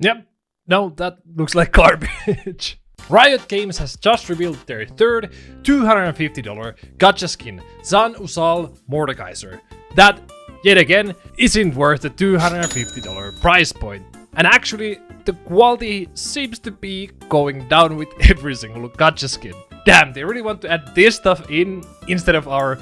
Yep. No, that looks like garbage. Riot Games has just revealed their third $250 gacha skin, Zan Usal Mordekaiser. That, yet again, isn't worth the $250 price point. And actually, the quality seems to be going down with every single gacha skin. Damn, they really want to add this stuff in instead of our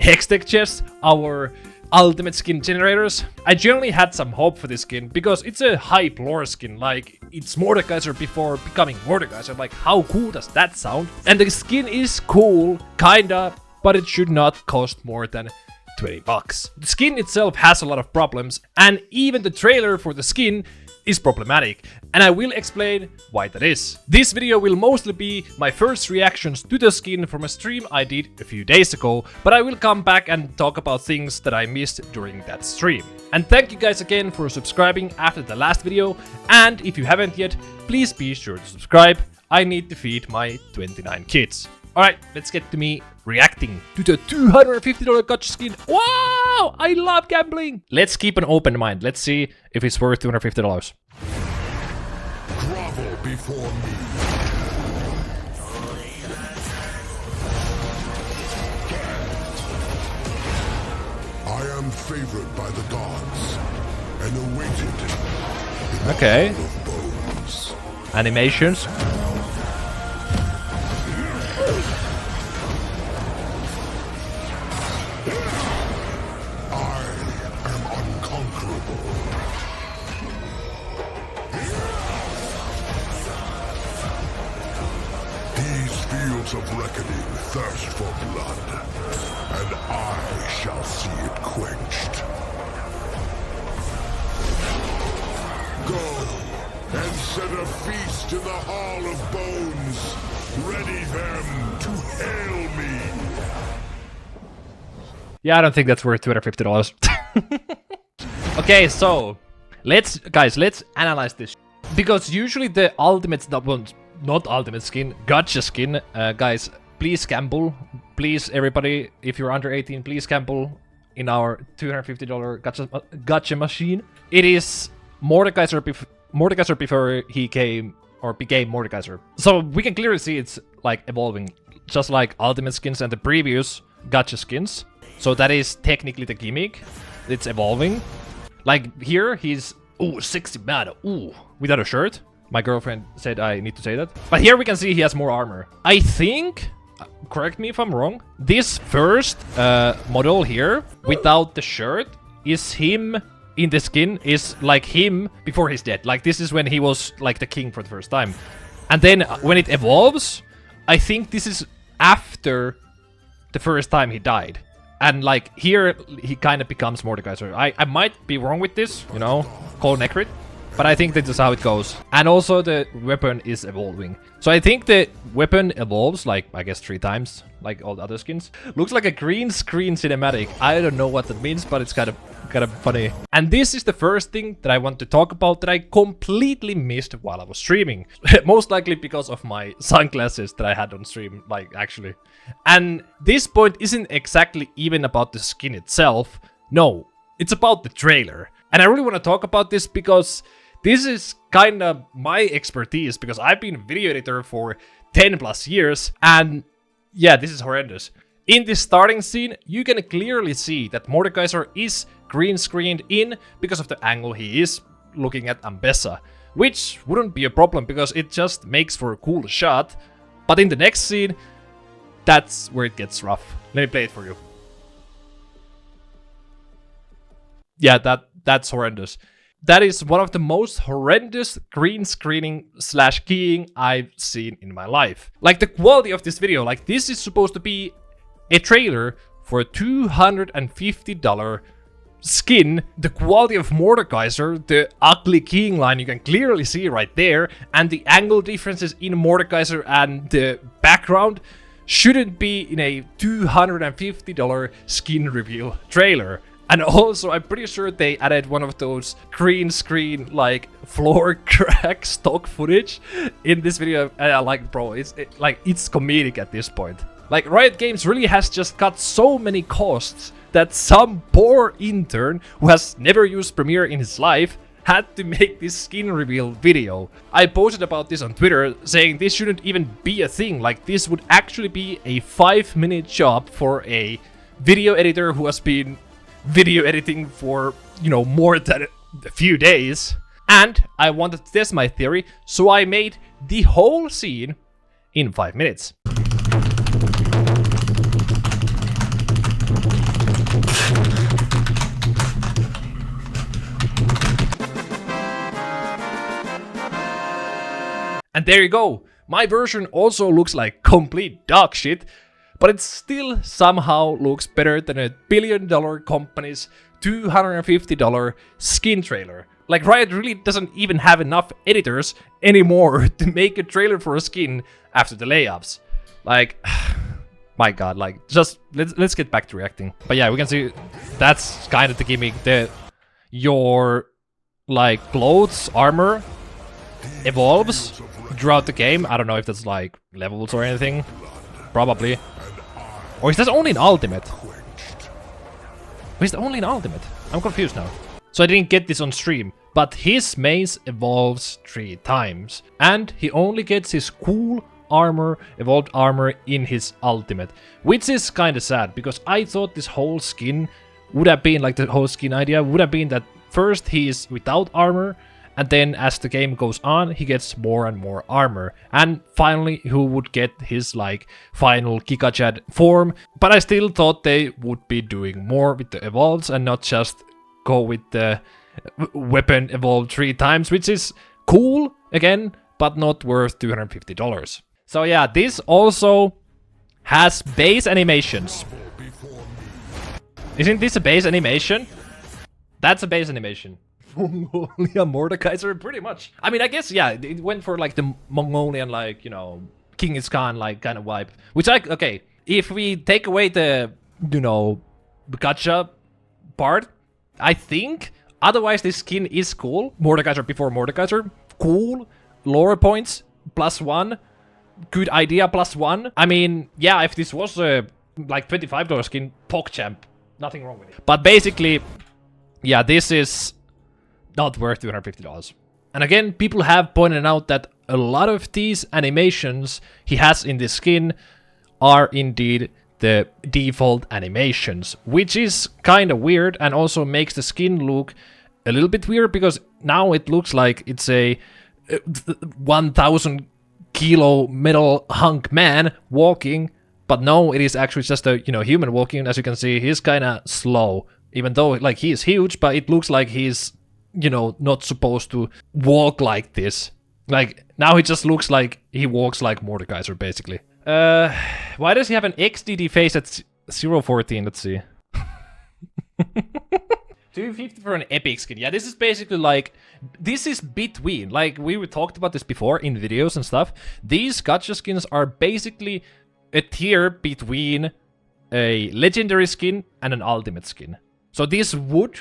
Hextech chests, our ultimate skin generators. I generally had some hope for this skin because it's a hype lore skin, like it's Mordekaiser before becoming Mordekaiser. Like, how cool does that sound? And the skin is cool, kinda, but it should not cost more than 20 bucks. The skin itself has a lot of problems, and even the trailer for the skin is problematic, and I will explain why that is. This video will mostly be my first reactions to the skin from a stream I did a few days ago, but I will come back and talk about things that I missed during that stream. And thank you guys again for subscribing after the last video, and if you haven't yet, please be sure to subscribe. I need to feed my 29 kids. Alright, let's get to me reacting to the $250 gacha skin. Wow! I love gambling! Let's keep an open mind. Let's see if it's worth $250. Grovel before me. I am favored by the gods and awaited in the Okay. Hall of Bones. Animations. Of reckoning thirst for blood, and I shall see it quenched. Go and set a feast in the Hall of Bones. Ready them to hail me. Yeah, I don't think that's worth $250. Okay, so let's analyze this, because usually the ultimates that won't. Not ultimate skin, gacha skin. Guys, please gamble. Please, everybody, if you're under 18, please gamble in our $250 gacha machine. It is Mordekaiser before he became Mordekaiser. So we can clearly see it's like evolving, just like ultimate skins and the previous gacha skins. So that is technically the gimmick. It's evolving. Like here, he's sexy man. Ooh, without a shirt. My girlfriend said I need to say that. But here we can see he has more armor. I think, correct me if I'm wrong, this first model here, without the shirt, is him in the skin, is like him before he's dead. Like this is when he was like the king for the first time. And then when it evolves, I think this is after the first time he died. And like here, he kind of becomes Mordekaiser. I might be wrong with this, you know, call Necrit. But I think this is how it goes. And also the weapon is evolving. So I think the weapon evolves like, I guess 3 times, like all the other skins. Looks like a green screen cinematic. I don't know what that means, but it's kind of funny. And this is the first thing that I want to talk about that I completely missed while I was streaming. Most likely because of my sunglasses that I had on stream, like actually. And this point isn't exactly even about the skin itself. No, it's about the trailer. And I really want to talk about this because this is kind of my expertise, because I've been a video editor for 10 plus years, and yeah, this is horrendous. In this starting scene, you can clearly see that Mordekaiser is green screened in because of the angle he is looking at Ambessa, which wouldn't be a problem because it just makes for a cool shot. But in the next scene, that's where it gets rough. Let me play it for you. Yeah, that's horrendous. That is one of the most horrendous green screening / keying I've seen in my life. Like the quality of this video, like this is supposed to be a trailer for a $250 skin. The quality of Mordekaiser, the ugly keying line you can clearly see right there, and the angle differences in Mordekaiser and the background shouldn't be in a $250 skin reveal trailer. And also, I'm pretty sure they added one of those green screen, like, floor crack stock footage in this video. Like, bro, it's comedic at this point. Like, Riot Games really has just cut so many costs that some poor intern who has never used Premiere in his life had to make this skin reveal video. I posted about this on Twitter saying this shouldn't even be a thing. Like, this would actually be a 5-minute job for a video editor who has been video editing for, you know, more than a few days. And I wanted to test my theory, so I made the whole scene in 5 minutes. And there you go. My version also looks like complete dog shit, but it still somehow looks better than a $1 billion company's $250 skin trailer. Like, Riot really doesn't even have enough editors anymore to make a trailer for a skin after the layoffs. Like, my god, like, just let's get back to reacting. But yeah, we can see that's kind of the gimmick. Your like clothes, armor evolves throughout the game. I don't know if that's like levels or anything. Probably. Or is that only in Ultimate? Or is that only in Ultimate? I'm confused now. So I didn't get this on stream, but his mace evolves 3 times. And he only gets his cool armor, evolved armor in his ultimate. Which is kinda sad, because I thought this whole skin would have been, like the whole skin idea, would have been that first he is without armor, and then as the game goes on, he gets more and more armor. And finally, he would get his like final Gigachad form. But I still thought they would be doing more with the evolves and not just go with the weapon evolved 3 times, which is cool, again, but not worth $250. So yeah, this also has base animations. Isn't this a base animation? That's a base animation. Mongolian Mordekaiser, pretty much. I mean, I guess, yeah, it went for like the Mongolian, like, you know, Genghis Khan, like, kind of vibe. Which, like, okay, if we take away the, you know, gacha part, I think, otherwise this skin is cool. Mordekaiser before Mordekaiser, cool. Lore points, +1. Good idea, +1. I mean, yeah, if this was a, like, $25 skin, PogChamp, nothing wrong with it. But basically, yeah, this is not worth $250. And again, people have pointed out that a lot of these animations he has in this skin are indeed the default animations, which is kind of weird and also makes the skin look a little bit weird, because now it looks like it's a 1,000 kilo metal hunk man walking, but no, it is actually just a, you know, human walking. As you can see, he's kind of slow, even though like he's huge, but it looks like he's, you know, not supposed to walk like this. Like, now he just looks like he walks like Mordekaiser, basically. Why does he have an XDD face at 0.14? Let's see. 250 for an epic skin. Yeah, this is basically like, this is between, like we talked about this before in videos and stuff. These gacha skins are basically a tier between a legendary skin and an ultimate skin. So this would,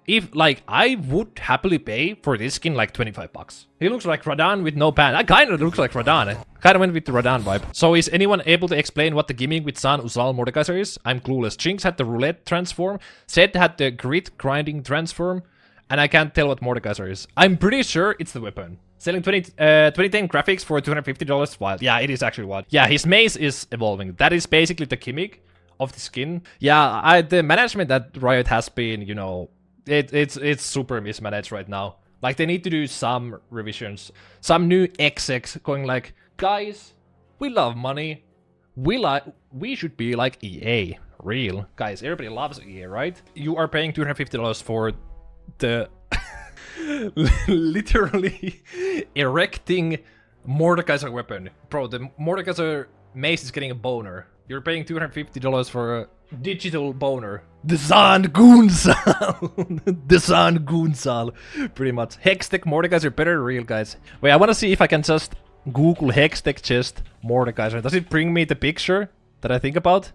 if like, I would happily pay for this skin like $25. He looks like Radan with no pants. I kind of looks like Radan. Kind of went with the Radan vibe. So is anyone able to explain what the gimmick with San Usal Mordekaiser is? I'm clueless. Jinx had the roulette transform. Zed had the grit grinding transform. And I can't tell what Mordekaiser is. I'm pretty sure it's the weapon. Selling 2010 graphics for $250 wild. Yeah, it is actually wild. Yeah, his mace is evolving. That is basically the gimmick of the skin. Yeah, the management that Riot has been, you know, it's super mismanaged right now. Like, they need to do some revisions. Some new execs going like, guys, we love money. We should be like EA. Real. Guys, everybody loves EA, right? You are paying $250 for the literally erecting Mordekaiser weapon. Bro, the Mordekaiser mace is getting a boner. You're paying $250 for a digital boner. The San Gunsal. The San Gunsal. Pretty much. Hextech Mordekaiser better real, guys. Wait, I want to see if I can just Google Hextech chest Mordekaiser. Does it bring me the picture that I think about?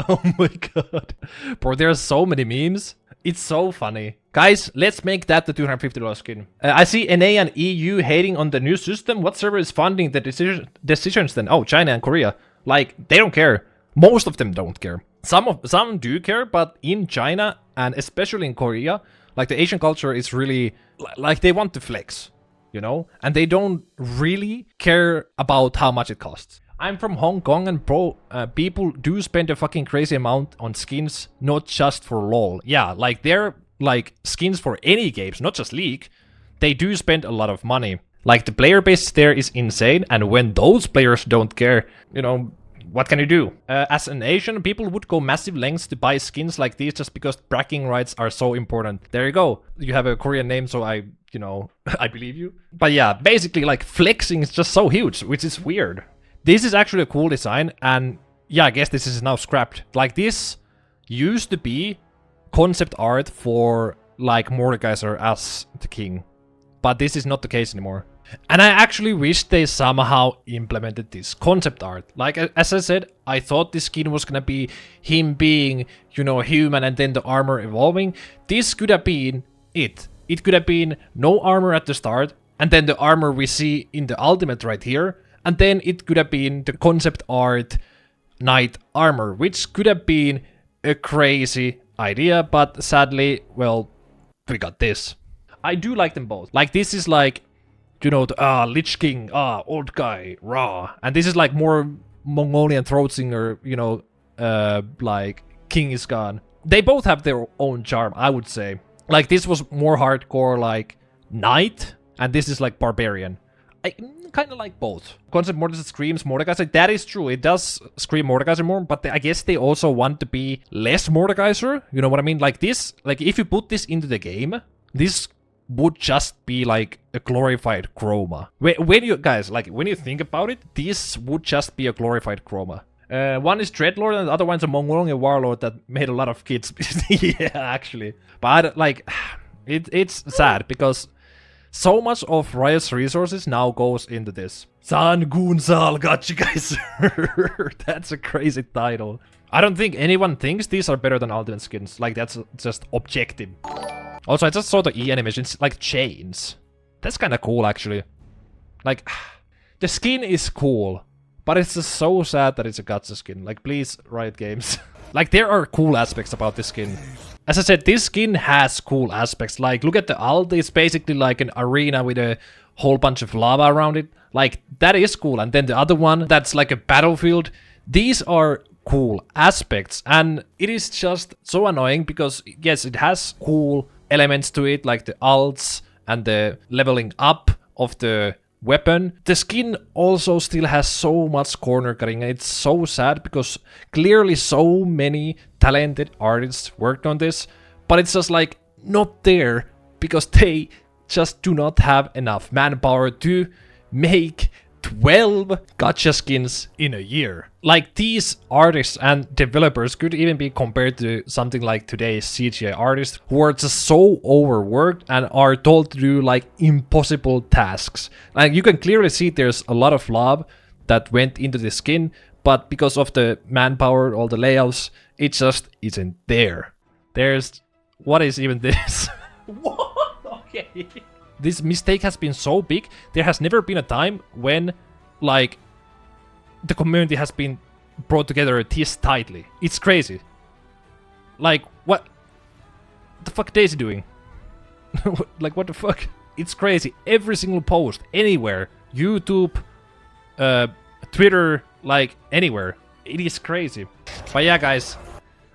Oh my god. Bro, there are so many memes. It's so funny. Guys, let's make that the $250 skin. I see NA and EU hating on the new system. What server is funding the decisions then? Oh, China and Korea. Like, they don't care. Most of them don't care. Some do care, but in China and especially in Korea, Like the Asian culture is really like they want to flex, you know, and they don't really care about how much it costs. I'm from Hong Kong, and people do spend a fucking crazy amount on skins, not just for LoL. Yeah, like they're like skins for any games, not just League. They do spend a lot of money. Like the player base there is insane, and when those players don't care, you know, what can you do? As an Asian, people would go massive lengths to buy skins like these just because bragging rights are so important. There you go. You have a Korean name, so I believe you. But yeah, basically like flexing is just so huge, which is weird. This is actually a cool design, and yeah, I guess this is now scrapped. Like this used to be concept art for like Mordekaiser as the king, but this is not the case anymore. And I actually wish they somehow implemented this concept art. Like, as I said, I thought this skin was gonna be him being, you know, human and then the armor evolving. This could have been it. It could have been no armor at the start, and then the armor we see in the ultimate right here. And then it could have been the concept art knight armor, which could have been a crazy idea, but sadly, well, we got this. I do like them both. Like, this is like, you know, the Lich King, old guy, raw. And this is like more Mongolian throat singer, you know, like King is gone. They both have their own charm, I would say. Like, this was more hardcore, like, knight, and this is like barbarian. I kind of like both. Concept Mordekaiser screams Mordekaiser. That is true. It does scream Mordekaiser more, but I guess they also want to be less Mordekaiser. You know what I mean? Like this, like if you put this into the game, this would just be like a glorified chroma. When you guys, like when you think about it, this would just be a glorified chroma. One is Dreadlord and the other one's a Mongolian warlord that made a lot of kids. Yeah, actually. But like, it's sad because so much of Riot's resources now goes into this. San Gunsal got you guys. That's a crazy title. I don't think anyone thinks these are better than Ultimate skins. Like, that's just objective. Also, I just saw the E animations, like chains. That's kind of cool, actually. Like, the skin is cool, but it's just so sad that it's a gacha skin. Like, please, Riot Games. Like, there are cool aspects about this skin. As I said, this skin has cool aspects. Like, look at the ult. It's basically like an arena with a whole bunch of lava around it. Like, that is cool. And then the other one, that's like a battlefield. These are cool aspects. And it is just so annoying because, yes, it has cool elements to it, like the ults and the leveling up of the weapon. The skin also still has so much corner cutting, and it's so sad because clearly so many talented artists worked on this, but it's just like not there because they just do not have enough manpower to make 12 gacha skins in a year. Like, these artists and developers could even be compared to something like today's CGI artists who are just so overworked and are told to do like impossible tasks. Like, you can clearly see there's a lot of love that went into the skin, but because of the manpower, all the layouts, it just isn't there. There's... what is even this? What? Okay. This mistake has been so big, there has never been a time when, like, the community has been brought together this tightly. It's crazy. Like, what the fuck Daisy doing? Like, what the fuck? It's crazy. Every single post, anywhere, YouTube, Twitter, like, anywhere. It is crazy. But yeah, guys,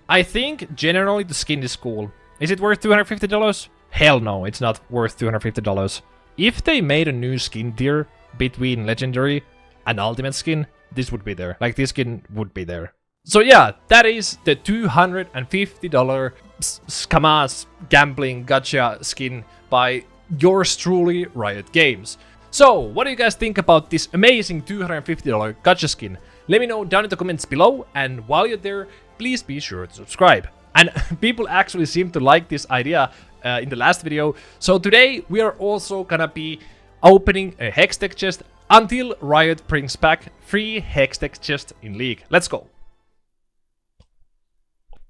I think generally the skin is cool. Is it worth $250? Hell no, it's not worth $250. If they made a new skin tier between Legendary and Ultimate skin, this would be there. Like, this skin would be there. So yeah, that is the $250 Skamas gambling gacha skin by yours truly, Riot Games. So, what do you guys think about this amazing $250 gacha skin? Let me know down in the comments below, and while you're there, please be sure to subscribe. And people actually seem to like this idea in the last video. So today we are also gonna be opening a Hextech chest until Riot brings back 3 Hextech chests in League. Let's go.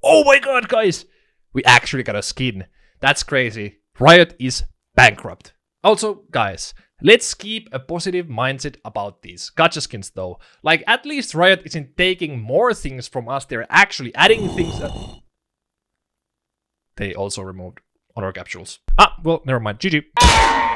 Oh my god, guys! We actually got a skin. That's crazy. Riot is bankrupt. Also, guys, let's keep a positive mindset about these gacha skins though. Like, at least Riot isn't taking more things from us. They're actually adding things. They also removed. on our capsules. Ah, well, never mind. GG.